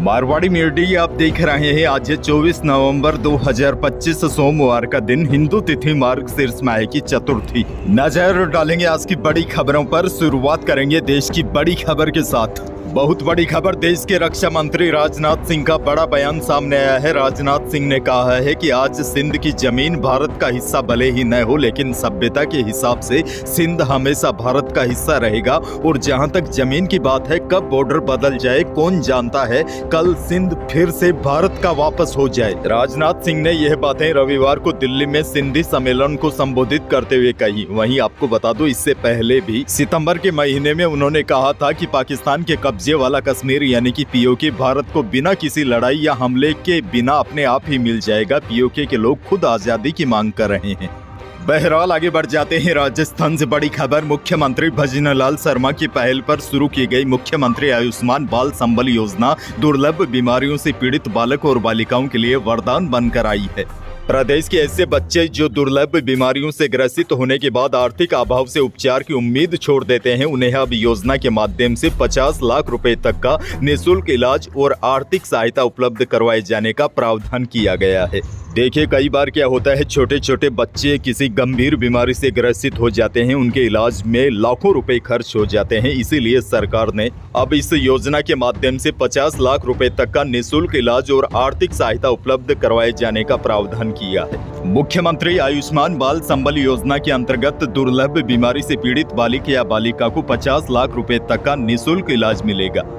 Marwari media आप देख रहे हैं। आज 24 नवंबर 2025 सोमवार का दिन, हिंदू तिथि मार्गशीर्ष माह की चतुर्थी। नजर डालेंगे आज की बड़ी खबरों पर। शुरुआत करेंगे देश की बड़ी खबर के साथ। बहुत बड़ी खबर, देश के रक्षा मंत्री राजनाथ सिंह का बड़ा बयान सामने आया है। राजनाथ सिंह ने कहा है कि आज सिंध की जमीन भारत का हिस्सा भले ही न हो, लेकिन सभ्यता के हिसाब से सिंध हमेशा भारत का हिस्सा रहेगा। और जहां तक जमीन की बात है, कब बॉर्डर बदल जाए कौन जानता है, कल सिंध फिर से भारत का वापस हो जाए। राजनाथ सिंह ने यह बातें रविवार को दिल्ली में सिंधी सम्मेलन को संबोधित करते हुए कही। वहीं आपको बता दो, इससे पहले भी सितंबर के महीने में उन्होंने कहा था कि पाकिस्तान के कब्जे वाला कश्मीर यानी कि पीओके भारत को बिना किसी लड़ाई या हमले के बिना अपने आप ही मिल जाएगा। पीओके के लोग खुद आजादी की मांग कर रहे हैं। बहरहाल आगे बढ़ जाते हैं। राजस्थान से बड़ी खबर, मुख्यमंत्री भजनलाल शर्मा की पहल पर शुरू की गई मुख्यमंत्री आयुष्मान बाल संबल योजना दुर्लभ बीमारियों से पीड़ित बालक और बालिकाओं के लिए वरदान बनकर आई है। प्रदेश के ऐसे बच्चे जो दुर्लभ बीमारियों से ग्रसित होने के बाद आर्थिक अभाव से उपचार की उम्मीद छोड़ देते हैं, उन्हें अब योजना के माध्यम से 50 लाख रुपए तक का निःशुल्क इलाज और आर्थिक सहायता उपलब्ध करवाए जाने का प्रावधान किया गया है। देखिए, कई बार क्या होता है, छोटे छोटे बच्चे किसी गंभीर बीमारी से ग्रसित हो जाते हैं, उनके इलाज में लाखों रुपए खर्च हो जाते हैं। इसीलिए सरकार ने अब इस योजना के माध्यम से 50 लाख रुपए तक का निःशुल्क इलाज और आर्थिक सहायता उपलब्ध करवाए जाने का प्रावधान किया है। मुख्यमंत्री आयुष्मान बाल संबल योजना के अंतर्गत दुर्लभ बीमारी से पीड़ित बालिक या बालिका को 50 लाख रुपए तक का निःशुल्क इलाज मिलेगा।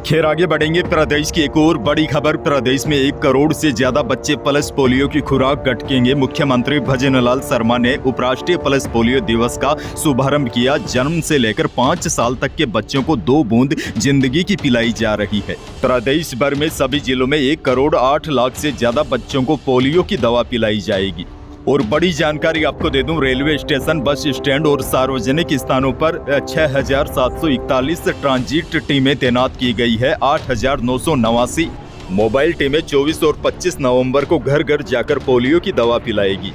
खैर, आगे बढ़ेंगे। प्रदेश की एक और बड़ी खबर, प्रदेश में 1 करोड़ से ज्यादा बच्चे पल्स पोलियो की खुराक गटकेंगे। मुख्यमंत्री भजनलाल शर्मा ने उपराष्ट्रीय पल्स पोलियो दिवस का शुभारंभ किया। जन्म से लेकर 5 साल तक के बच्चों को 2 बूंद जिंदगी की पिलाई जा रही है। प्रदेश भर में सभी जिलों में 1 करोड़ 8 लाख से ज्यादा बच्चों को पोलियो की दवा पिलाई जाएगी। और बड़ी जानकारी आपको दे दूं, रेलवे स्टेशन, बस स्टैंड और सार्वजनिक स्थानों पर 6741 ट्रांजिट टीमें तैनात की गई है। 8989 मोबाइल टीमें 24 और 25 नवंबर को घर घर जाकर पोलियो की दवा पिलाएगी।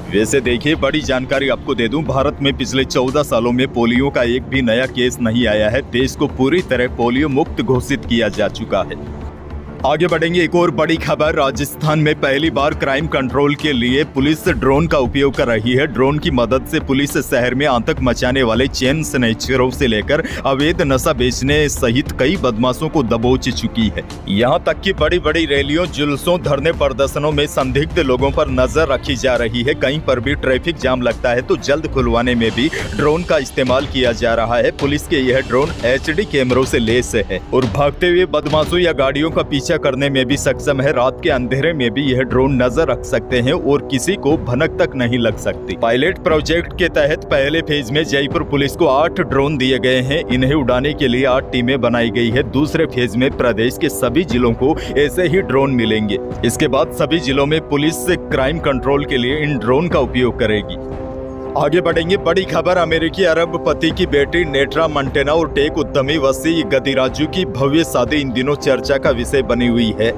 वैसे देखिए, बड़ी जानकारी आपको दे दूं, भारत में पिछले 14 सालों में पोलियो का एक भी नया केस नहीं आया है। देश को पूरी तरह पोलियो मुक्त घोषित किया जा चुका है। आगे बढ़ेंगे। एक और बड़ी खबर, राजस्थान में पहली बार क्राइम कंट्रोल के लिए पुलिस ड्रोन का उपयोग कर रही है। ड्रोन की मदद से पुलिस शहर में आतंक मचाने वाले चेन स्नैचरों से लेकर अवैध नशा बेचने सहित कई बदमाशों को दबोच चुकी है। यहाँ तक कि बड़ी बड़ी रैलियों, जुलूसों, धरने प्रदर्शनों में संदिग्ध लोगों पर नजर रखी जा रही है। कहीं पर भी ट्रैफिक जाम लगता है तो जल्द खुलवाने में भी ड्रोन का इस्तेमाल किया जा रहा है। पुलिस के यह ड्रोन HD कैमरों से लैस है और भागते हुए बदमाशों या गाड़ियों का पीछा करने में भी सक्षम है। रात के अंधेरे में भी यह ड्रोन नजर रख सकते हैं और किसी को भनक तक नहीं लग सकती। पायलट प्रोजेक्ट के तहत पहले फेज में जयपुर पुलिस को 8 ड्रोन दिए गए हैं। इन्हें उड़ाने के लिए 8 टीमें बनाई गई है। दूसरे फेज में प्रदेश के सभी जिलों को ऐसे ही ड्रोन मिलेंगे। इसके बाद सभी जिलों में पुलिस क्राइम कंट्रोल के लिए इन ड्रोन का उपयोग करेगी। आगे बढ़ेंगे। बड़ी खबर, अमेरिकी अरबपति की बेटी नेट्रा मंटेना और टेक उद्यमी वसी गदिराजू की भव्य शादी इन दिनों चर्चा का विषय बनी हुई है।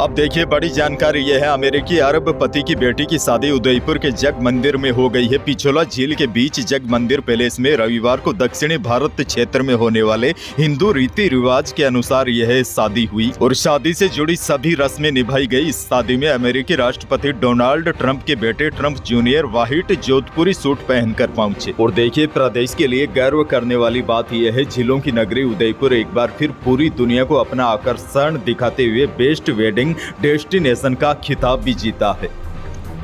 अब देखिए, बड़ी जानकारी यह है, अमेरिकी अरबपति की बेटी की शादी उदयपुर के जग मंदिर में हो गई है। पिछोला झील के बीच जग मंदिर पैलेस में रविवार को दक्षिणी भारत क्षेत्र में होने वाले हिंदू रीति रिवाज के अनुसार यह शादी हुई और शादी से जुड़ी सभी रस्में निभाई गई। इस शादी में अमेरिकी राष्ट्रपति डोनाल्ड ट्रंप के बेटे ट्रंप जूनियर व्हाइट जोधपुरी सूट पहनकर पहुंचे। और देखिए, प्रदेश के लिए गर्व करने वाली बात यह है, झीलों की नगरी उदयपुर एक बार फिर पूरी दुनिया को अपना आकर्षण दिखाते हुए बेस्ट वेडिंग डेस्टिनेशन का खिताब भी जीता है।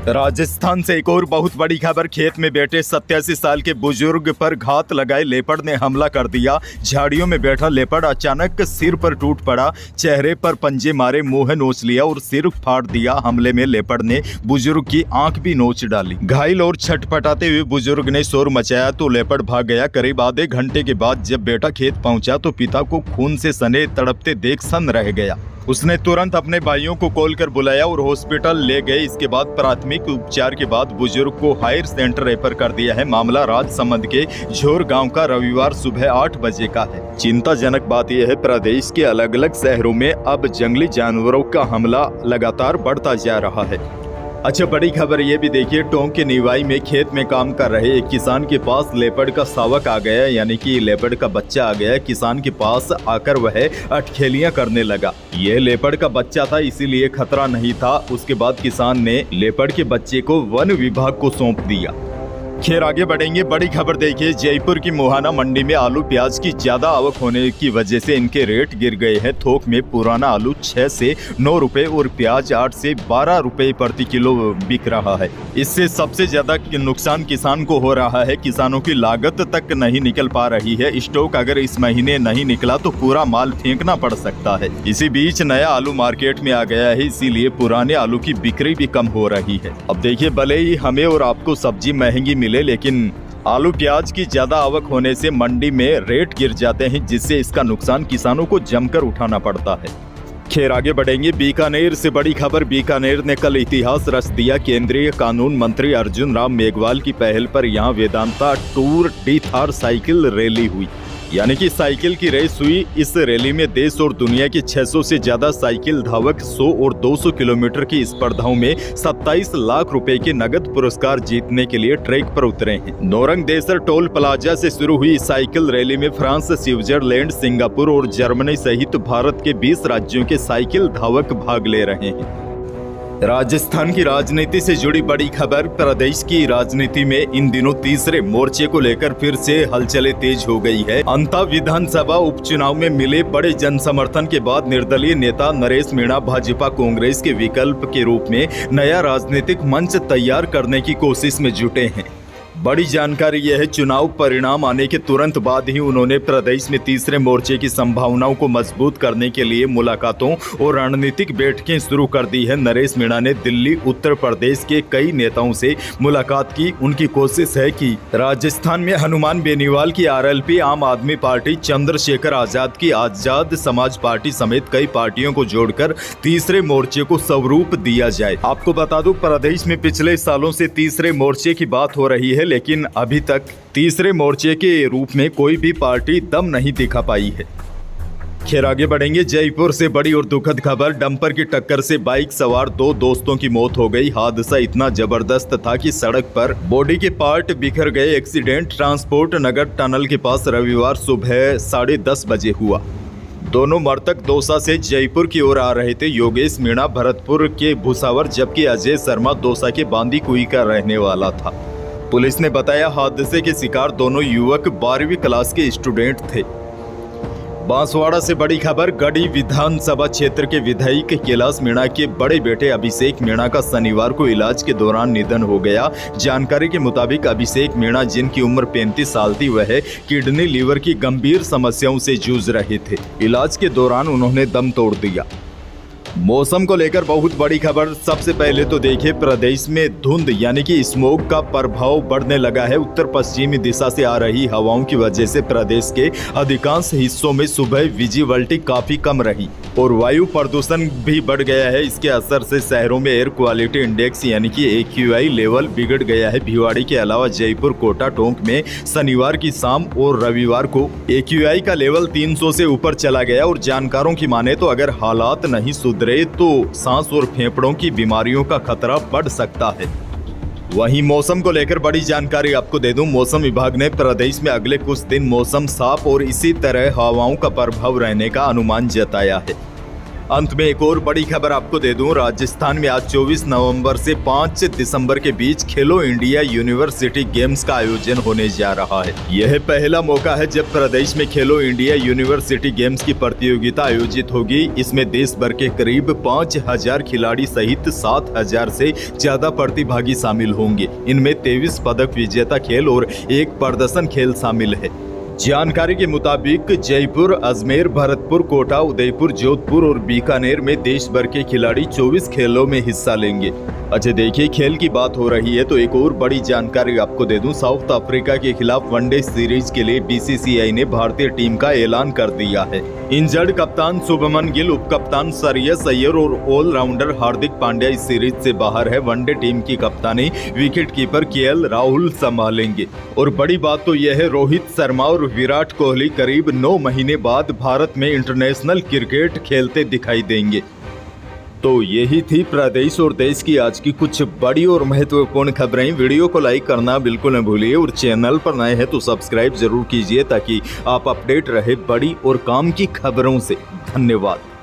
राजस्थान से एक और बहुत बड़ी खबर, खेत में बैठे 87 साल के बुजुर्ग पर घात लगाए लेपर्ड ने हमला कर दिया। झाड़ियों में बैठा लेपर्ड अचानक सिर पर टूट पड़ा, चेहरे पर पंजे मारे, मुंह नोच लिया और सिर फाड़ दिया। हमले में लेपर्ड ने बुजुर्ग की आंख भी नोच डाली। घायल और छटपटाते हुए बुजुर्ग ने शोर मचाया तो लेपर्ड भाग गया। करीब आधे घंटे के बाद जब बेटा खेत पहुंचा तो पिता को खून से सने तड़पते देख सन्न रह गया। उसने तुरंत अपने भाइयों को कॉल कर बुलाया और हॉस्पिटल ले गए। इसके बाद प्राथमिक उपचार के बाद बुजुर्ग को हायर सेंटर रेफर कर दिया है। मामला राजसमंद के झोर गांव का रविवार सुबह 8 बजे का है। चिंताजनक बात यह है, प्रदेश के अलग अलग शहरों में अब जंगली जानवरों का हमला लगातार बढ़ता जा रहा है। अच्छा, बड़ी खबर ये भी देखिए, टोंक के निवाई में खेत में काम कर रहे एक किसान के पास लेपर्ड का शावक आ गया, यानी कि लेपर्ड का बच्चा आ गया। किसान के पास आकर वह अटखेलियां करने लगा। यह लेपर्ड का बच्चा था, इसीलिए खतरा नहीं था। उसके बाद किसान ने लेपर्ड के बच्चे को वन विभाग को सौंप दिया। खैर, आगे बढ़ेंगे। बड़ी खबर देखिए, जयपुर की मुहाना मंडी में आलू प्याज की ज्यादा आवक होने की वजह से इनके रेट गिर गए हैं। थोक में पुराना आलू 6 से 9 रुपए और प्याज 8 से 12 रुपए प्रति किलो बिक रहा है। इससे सबसे ज्यादा नुकसान किसान को हो रहा है। किसानों की लागत तक नहीं निकल पा रही है। स्टॉक अगर इस महीने नहीं निकला तो पूरा माल फेंकना पड़ सकता है। इसी बीच नया आलू मार्केट में आ गया है, इसीलिए पुराने आलू की बिक्री भी कम हो रही है। अब देखिए, भले ही हमें और आपको सब्जी महंगी मिले, लेकिन आलू प्याज की ज्यादा आवक होने से मंडी में रेट गिर जाते हैं, जिससे इसका नुकसान किसानों को जमकर उठाना पड़ता है। खैर, आगे बढ़ेंगे। बीकानेर से बड़ी खबर। बीकानेर ने कल इतिहास रच दिया। केंद्रीय कानून मंत्री अर्जुन राम मेघवाल की पहल पर यहां Vedanta Tour de Thar cycle rally हुई, यानी कि साइकिल की रेस हुई। इस रैली में देश और दुनिया के 600 से ज्यादा साइकिल धावक 100 और 200 किलोमीटर की स्पर्धाओं में 27 लाख रुपए के नगद पुरस्कार जीतने के लिए ट्रैक पर उतरे हैं। नोरंग देसर टोल प्लाजा से शुरू हुई साइकिल रैली में फ्रांस, स्विट्जरलैंड, सिंगापुर और जर्मनी सहित भारत के 20 राज्यों के साइकिल धावक भाग ले रहे हैं। राजस्थान की राजनीति से जुड़ी बड़ी खबर। प्रदेश की राजनीति में इन दिनों तीसरे मोर्चे को लेकर फिर से हलचलें तेज हो गई है। अंता विधानसभा उपचुनाव में मिले बड़े जनसमर्थन के बाद निर्दलीय नेता नरेश मीणा भाजपा कांग्रेस के विकल्प के रूप में नया राजनीतिक मंच तैयार करने की कोशिश में जुटे हैं। बड़ी जानकारी यह है, चुनाव परिणाम आने के तुरंत बाद ही उन्होंने प्रदेश में तीसरे मोर्चे की संभावनाओं को मजबूत करने के लिए मुलाकातों और रणनीतिक बैठकें शुरू कर दी है। नरेश मीणा ने दिल्ली, उत्तर प्रदेश के कई नेताओं से मुलाकात की। उनकी कोशिश है कि राजस्थान में हनुमान बेनीवाल की आरएलपी, आम आदमी पार्टी, चंद्रशेखर आजाद की आजाद समाज पार्टी समेत कई पार्टियों को जोड़कर तीसरे मोर्चे को स्वरूप दिया जाए। आपको बता दूं, प्रदेश में पिछले सालों से तीसरे मोर्चे की बात हो रही है, लेकिन अभी तक तीसरे मोर्चे के रूप में कोई भी पार्टी दम नहीं दिखा पाई है। खैर, आगे बढ़ेंगे। जयपुर से बड़ी और दुखद खबर। डंपर की टक्कर से बाइक सवार 2 दोस्तों की मौत हो गई। हादसा इतना जबरदस्त था कि सड़क पर बॉडी के पार्ट बिखर गए। एक्सीडेंट ट्रांसपोर्ट नगर टनल के पास रविवार सुबह 10:30 बजे हुआ। दोनों मृतक दौसा से जयपुर की ओर आ रहे थे। योगेश मीणा भरतपुर के भुसावर, जबकि अजय शर्मा दौसा के बांदी कुई का रहने वाला था। पुलिस ने बताया, हादसे के शिकार दोनों युवक 12वीं क्लास के स्टूडेंट थे। बांसवाड़ा से बड़ी खबर। गढ़ी विधानसभा क्षेत्र के विधायक कैलाश मीणा के बड़े बेटे अभिषेक मीणा का शनिवार को इलाज के दौरान निधन हो गया। जानकारी के मुताबिक अभिषेक मीणा, जिनकी उम्र 35 साल थी, वह किडनी लीवर की गंभीर समस्याओं से जूझ रहे थे। इलाज के दौरान उन्होंने दम तोड़ दिया। मौसम को लेकर बहुत बड़ी खबर। सबसे पहले तो देखिए, प्रदेश में धुंध यानी कि स्मोग का प्रभाव बढ़ने लगा है। उत्तर पश्चिमी दिशा से आ रही हवाओं की वजह से प्रदेश के अधिकांश हिस्सों में सुबह विजिबिलिटी काफी कम रही और वायु प्रदूषण भी बढ़ गया है। इसके असर से शहरों में एयर क्वालिटी इंडेक्स यानी कि AQI लेवल बिगड़ गया है। भिवाड़ी के अलावा जयपुर, कोटा, टोंक में शनिवार की शाम और रविवार को AQI का लेवल 300 से ऊपर चला गया और जानकारों की माने तो अगर हालात नहीं सुधरे तो सांस और फेफड़ों की बीमारियों का खतरा बढ़ सकता है। वहीं मौसम को लेकर बड़ी जानकारी आपको दे दूं। मौसम विभाग ने प्रदेश में अगले कुछ दिन मौसम साफ और इसी तरह हवाओं का प्रभाव रहने का अनुमान जताया है। अंत में एक और बड़ी खबर आपको दे दूं। राजस्थान में आज 24 नवंबर से 5 दिसंबर के बीच खेलो इंडिया यूनिवर्सिटी गेम्स का आयोजन होने जा रहा है। यह पहला मौका है जब प्रदेश में खेलो इंडिया यूनिवर्सिटी गेम्स की प्रतियोगिता आयोजित होगी। इसमें देश भर के करीब 5000 खिलाड़ी सहित 7000 से ज्यादा प्रतिभागी शामिल होंगे। इनमें 23 पदक विजेता खेल और 1 प्रदर्शन खेल शामिल है। जानकारी के मुताबिक जयपुर, अजमेर, भरतपुर, कोटा, उदयपुर, जोधपुर और बीकानेर में देश भर के खिलाड़ी 24 खेलों में हिस्सा लेंगे। अच्छा, देखिए, खेल की बात हो रही है तो एक और बड़ी जानकारी आपको दे दूं। साउथ अफ्रीका के खिलाफ वनडे सीरीज के लिए BCCI ने भारतीय टीम का ऐलान कर दिया है। इंजर्ड कप्तान शुभमन गिल, उप कप्तान श्रेयस अय्यर और ऑलराउंडर हार्दिक पांड्या इस सीरीज से बाहर है। वनडे टीम की कप्तानी विकेटकीपर KL राहुल संभालेंगे। और बड़ी बात तो यह है, रोहित शर्मा और विराट कोहली करीब 9 महीने बाद भारत में इंटरनेशनल क्रिकेट खेलते दिखाई देंगे। तो यही थी प्रदेश और देश की आज की कुछ बड़ी और महत्वपूर्ण खबरें। वीडियो को लाइक करना बिल्कुल न भूलिए और चैनल पर नए हैं तो सब्सक्राइब जरूर कीजिए ताकि आप अपडेट रहे बड़ी और काम की खबरों से। धन्यवाद।